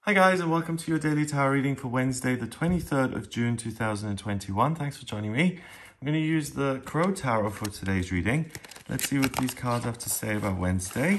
Hi guys, and welcome to your daily tarot reading for Wednesday, the 23rd of June 2021. Thanks for joining me. I'm going to use the Crow Tarot for today's reading. Let's see what these cards have to say about Wednesday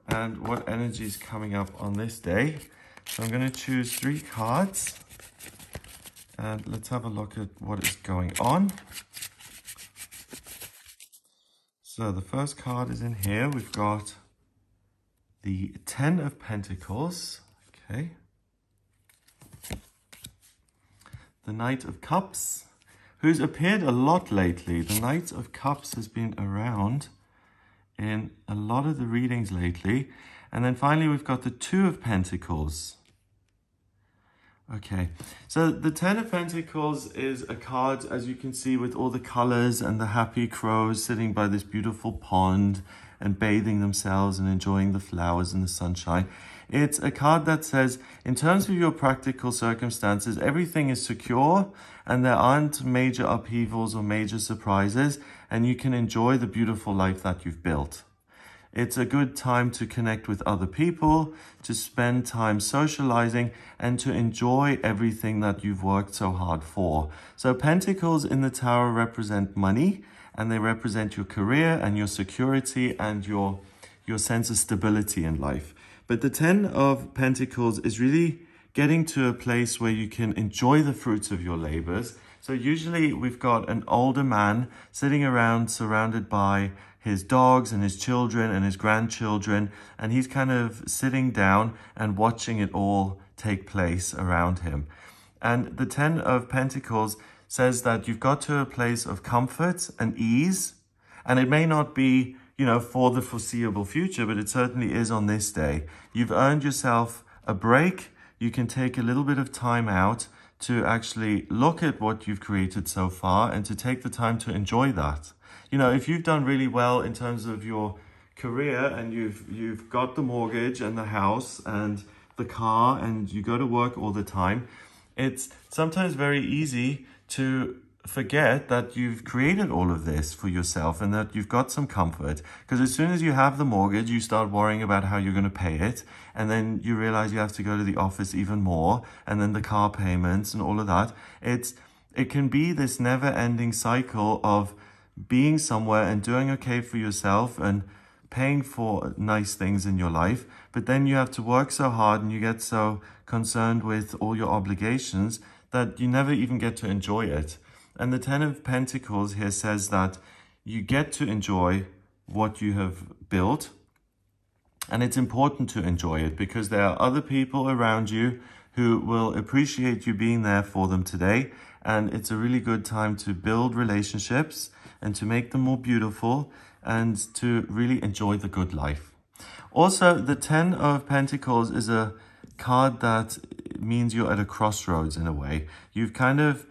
and what energy is coming up on this day. So I'm going to choose 3 cards and let's have a look at what is going on. So the first card is in here. We've got the 10 of Pentacles. Okay. The Knight of Cups, who's appeared a lot lately. The Knight of Cups has been around in a lot of the readings lately. And then finally, we've got the 2 of Pentacles. Okay, so the 10 of Pentacles is a card, as you can see, with all the colors and the happy crows sitting by this beautiful pond and bathing themselves and enjoying the flowers and the sunshine. It's a card that says, in terms of your practical circumstances, everything is secure and there aren't major upheavals or major surprises, and you can enjoy the beautiful life that you've built. It's a good time to connect with other people, to spend time socializing, and to enjoy everything that you've worked so hard for. So Pentacles in the Tower represent money, and they represent your career and your security and your sense of stability in life. But the 10 of Pentacles is really getting to a place where you can enjoy the fruits of your labors. So usually we've got an older man sitting around surrounded by his dogs and his children and his grandchildren, and he's kind of sitting down and watching it all take place around him. And the 10 of Pentacles says that you've got to a place of comfort and ease, and it may not be, for the foreseeable future, but it certainly is on this day. You've earned yourself a break. You can take a little bit of time out to actually look at what you've created so far and to take the time to enjoy that. If you've done really well in terms of your career and you've got the mortgage and the house and the car and you go to work all the time, it's sometimes very easy to forget that you've created all of this for yourself and that you've got some comfort. Because as soon as you have the mortgage, you start worrying about how you're going to pay it. And then you realize you have to go to the office even more. And then the car payments and all of that. It can be this never-ending cycle of being somewhere and doing okay for yourself and paying for nice things in your life. But then you have to work so hard and you get so concerned with all your obligations that you never even get to enjoy it. And the 10 of Pentacles here says that you get to enjoy what you have built. And it's important to enjoy it because there are other people around you who will appreciate you being there for them today. And it's a really good time to build relationships and to make them more beautiful and to really enjoy the good life. Also, the 10 of Pentacles is a card that means you're at a crossroads in a way. You've kind of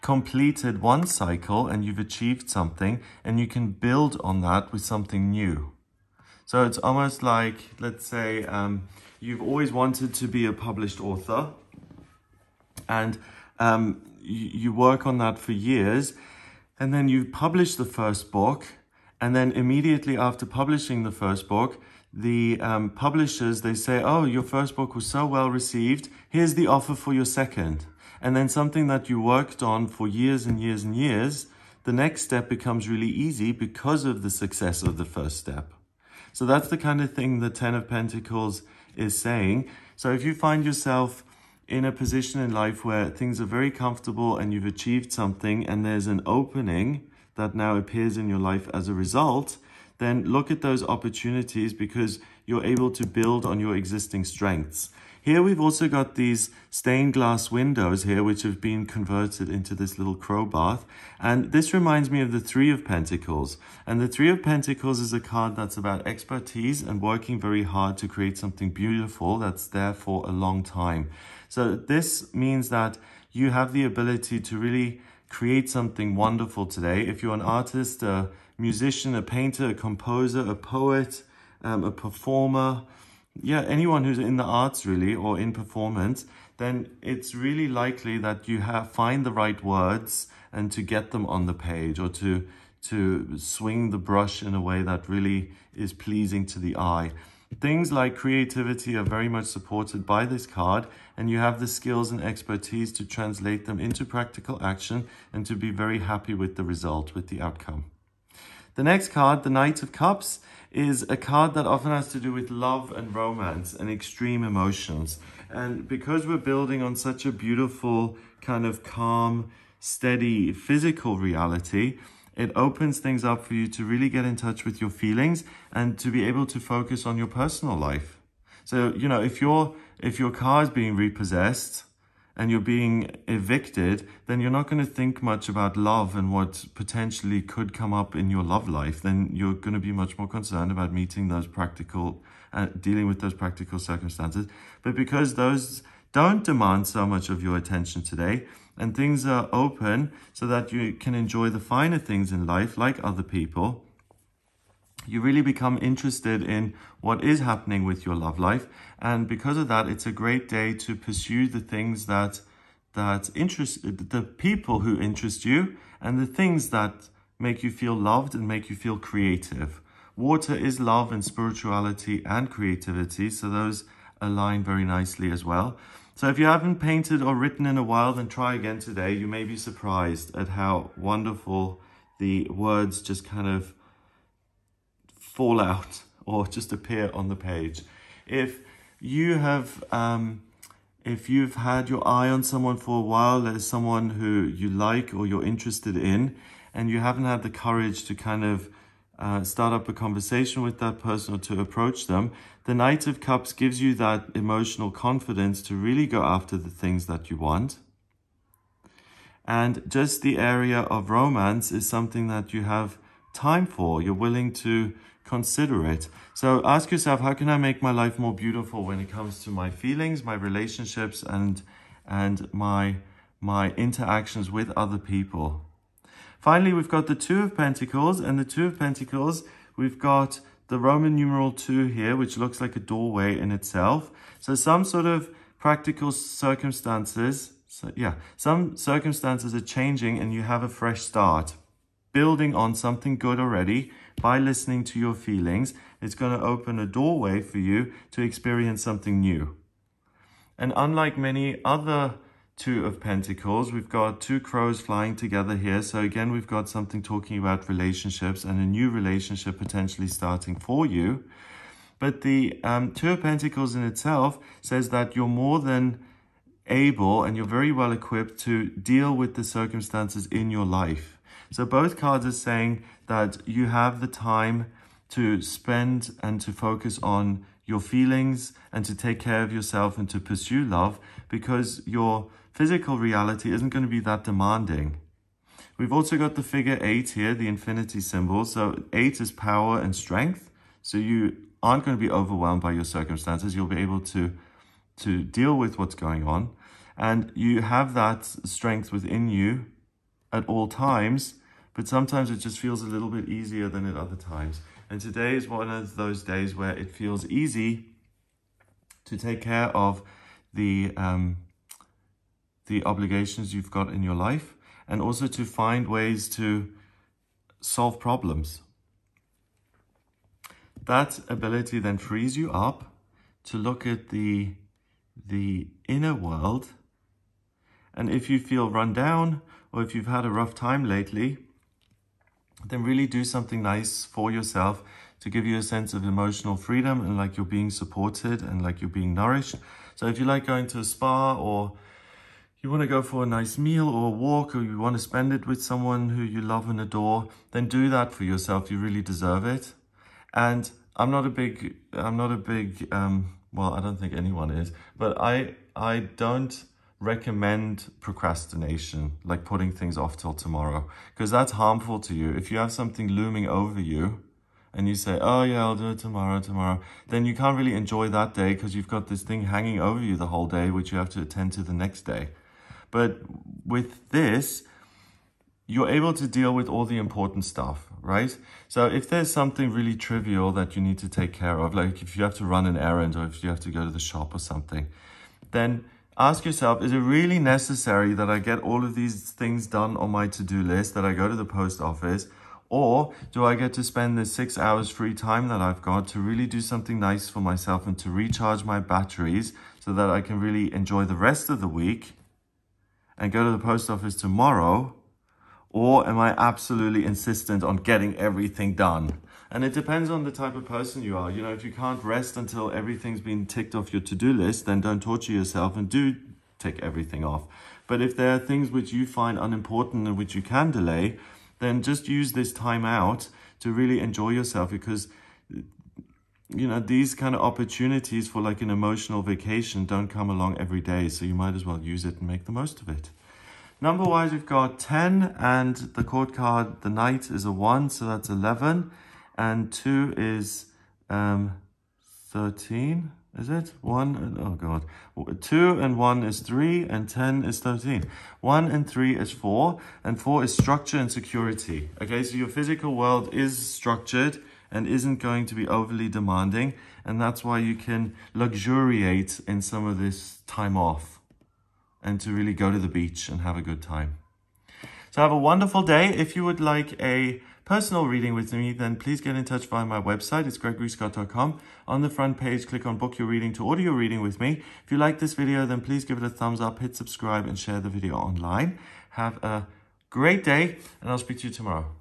completed one cycle and you've achieved something, and you can build on that with something new. So it's almost like, let's say, you've always wanted to be a published author, and you work on that for years, and then you publish the first book, and then immediately after publishing the first book, the publishers, they say, oh, your first book was so well received, here's the offer for your second. And then something that you worked on for years and years and years, the next step becomes really easy because of the success of the first step. So that's the kind of thing the 10 of Pentacles is saying. So if you find yourself in a position in life where things are very comfortable and you've achieved something and there's an opening that now appears in your life as a result, then look at those opportunities because you're able to build on your existing strengths. Here we've also got these stained glass windows here, which have been converted into this little crow bath. And this reminds me of the 3 of Pentacles. And the 3 of Pentacles is a card that's about expertise and working very hard to create something beautiful that's there for a long time. So this means that you have the ability to really create something wonderful today. If you're an artist, a musician, a painter, a composer, a poet, a performer, anyone who's in the arts really or in performance, then it's really likely that you find the right words and to get them on the page or to swing the brush in a way that really is pleasing to the eye. Things like creativity are very much supported by this card, and you have the skills and expertise to translate them into practical action and to be very happy with the result, with the outcome. The next card, the Knight of Cups, is a card that often has to do with love and romance and extreme emotions. And because we're building on such a beautiful, kind of calm, steady physical reality, it opens things up for you to really get in touch with your feelings and to be able to focus on your personal life. So, you know, if your car is being repossessed and you're being evicted, then you're not going to think much about love and what potentially could come up in your love life. Then you're going to be much more concerned about meeting those practical, dealing with those practical circumstances. But because those don't demand so much of your attention today, and things are open so that you can enjoy the finer things in life, like other people, you really become interested in what is happening with your love life. And because of that, it's a great day to pursue the things that interest, the people who interest you, and the things that make you feel loved and make you feel creative. Water is love and spirituality and creativity, so those align very nicely as well. So if you haven't painted or written in a while, then try again today. You may be surprised at how wonderful the words just kind of fall out or just appear on the page. If you've had your eye on someone for a while, there's someone who you like or you're interested in, and you haven't had the courage to kind of start up a conversation with that person or to approach them, the Knight of Cups gives you that emotional confidence to really go after the things that you want. And just the area of romance is something that you have time for. You're willing to consider it. So ask yourself, how can I make my life more beautiful when it comes to my feelings, my relationships, and my interactions with other people? Finally, we've got the Two of Pentacles, and the Two of Pentacles, we've got the Roman numeral 2 here, which looks like a doorway in itself. So some sort of practical circumstances, some circumstances are changing and you have a fresh start. Building on something good already by listening to your feelings, it's going to open a doorway for you to experience something new. And unlike many other Two of Pentacles, we've got two crows flying together here. So again, we've got something talking about relationships and a new relationship potentially starting for you. But the Two of Pentacles in itself says that you're more than able and you're very well equipped to deal with the circumstances in your life. So both cards are saying that you have the time to spend and to focus on your feelings and to take care of yourself and to pursue love, because your physical reality isn't going to be that demanding. We've also got the figure 8 here, the infinity symbol. So 8 is power and strength. So you aren't going to be overwhelmed by your circumstances. You'll be able to deal with what's going on. And you have that strength within you at all times, but sometimes it just feels a little bit easier than at other times. And today is one of those days where it feels easy to take care of the obligations you've got in your life, and also to find ways to solve problems. That ability then frees you up to look at the inner world. And if you feel run down or if you've had a rough time lately, then really do something nice for yourself to give you a sense of emotional freedom and like you're being supported and like you're being nourished. So if you like going to a spa, or you want to go for a nice meal or a walk, or you want to spend it with someone who you love and adore, then do that for yourself. You really deserve it. And I'm not a big, well, I don't think anyone is, but I don't recommend procrastination, like putting things off till tomorrow, because that's harmful to you. If you have something looming over you and you say, oh yeah, I'll do it tomorrow, then you can't really enjoy that day because you've got this thing hanging over you the whole day, which you have to attend to the next day. But with this, you're able to deal with all the important stuff, right? So if there's something really trivial that you need to take care of, like if you have to run an errand or if you have to go to the shop or something, then ask yourself, is it really necessary that I get all of these things done on my to-do list, that I go to the post office? Or do I get to spend this 6 hours free time that I've got to really do something nice for myself and to recharge my batteries so that I can really enjoy the rest of the week and go to the post office tomorrow? Or am I absolutely insistent on getting everything done? And it depends on the type of person you are. You know, if you can't rest until everything's been ticked off your to-do list, then don't torture yourself and do tick everything off. But if there are things which you find unimportant and which you can delay, then just use this time out to really enjoy yourself, because, you know, these kind of opportunities for like an emotional vacation don't come along every day. So you might as well use it and make the most of it. Number-wise, we've got 10, and the court card, the knight, is a 1, so that's 11. And 2 is 13, is it? 1 and, oh God. 2 and 1 is 3, and 10 is 13. 1 and 3 is 4, and 4 is structure and security. Okay, so your physical world is structured and isn't going to be overly demanding, and that's why you can luxuriate in some of this time off and to really go to the beach and have a good time. So have a wonderful day. If you would like a personal reading with me, then please get in touch via my website. It's gregoryscott.com. On the front page, click on book your reading to order your reading with me. If you like this video, then please give it a thumbs up, hit subscribe, and share the video online. Have a great day, and I'll speak to you tomorrow.